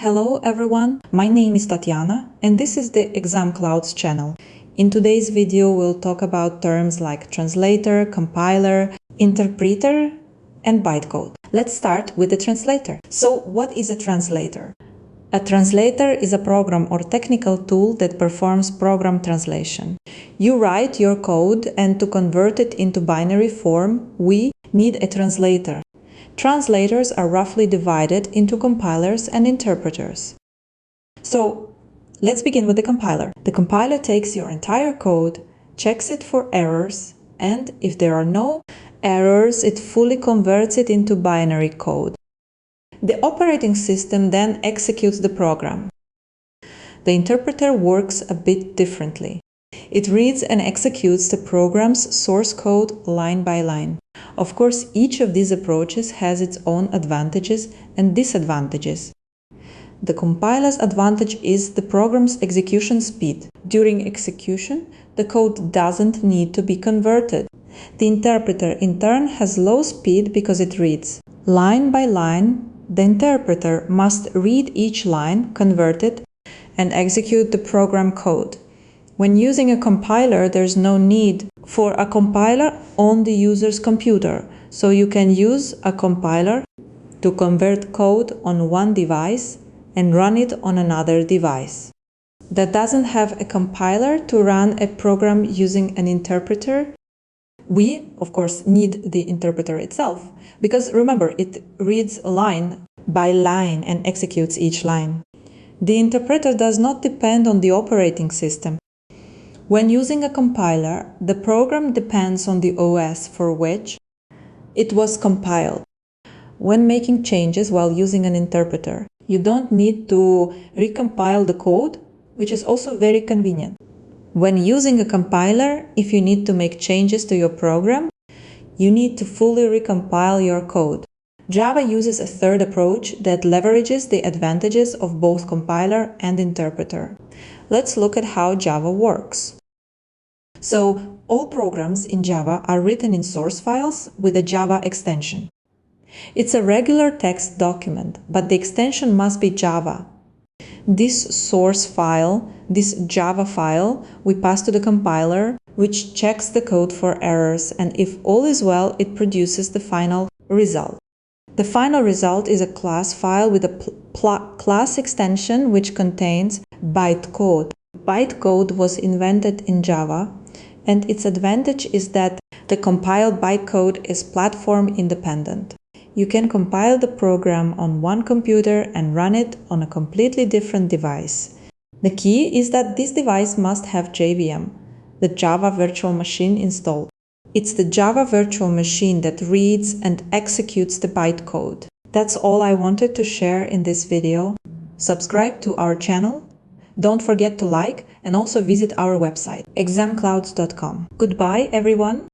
Hello everyone, my name is Tatiana and this is the ExamClouds channel. In today's video we'll talk about terms like translator, compiler, interpreter and bytecode. Let's start with the translator. So what is a translator? A translator is a program or technical tool that performs program translation. You write your code and to convert it into binary form, we need a translator. Translators are roughly divided into compilers and interpreters. So let's begin with the compiler. The compiler takes your entire code, checks it for errors, and if there are no errors, it fully converts it into binary code. The operating system then executes the program. The interpreter works a bit differently. It reads and executes the program's source code line by line. Of course, each of these approaches has its own advantages and disadvantages. The compiler's advantage is the program's execution speed. During execution, the code doesn't need to be converted. The interpreter, in turn, has low speed because it reads. Line by line, the interpreter must read each line, convert it, and execute the program code. When using a compiler, there's no need for a compiler on the user's computer, so you can use a compiler to convert code on one device and run it on another device. That doesn't have a compiler to run a program using an interpreter. We, of course, need the interpreter itself, because remember, it reads line by line and executes each line. The interpreter does not depend on the operating system. When using a compiler, the program depends on the OS for which it was compiled. When making changes while using an interpreter, you don't need to recompile the code, which is also very convenient. When using a compiler, if you need to make changes to your program, you need to fully recompile your code. Java uses a third approach that leverages the advantages of both compiler and interpreter. Let's look at how Java works. So, all programs in Java are written in source files with a Java extension. It's a regular text document, but the extension must be Java. This source file, this Java file, we pass to the compiler, which checks the code for errors, and if all is well, it produces the final result. The final result is a class file with a class extension which contains bytecode. Bytecode was invented in Java, and its advantage is that the compiled bytecode is platform independent. You can compile the program on one computer and run it on a completely different device. The key is that this device must have JVM, the Java Virtual Machine, installed. It's the Java Virtual Machine that reads and executes the bytecode. That's all I wanted to share in this video. Subscribe to our channel. Don't forget to like and also visit our website, examclouds.com. Goodbye, everyone.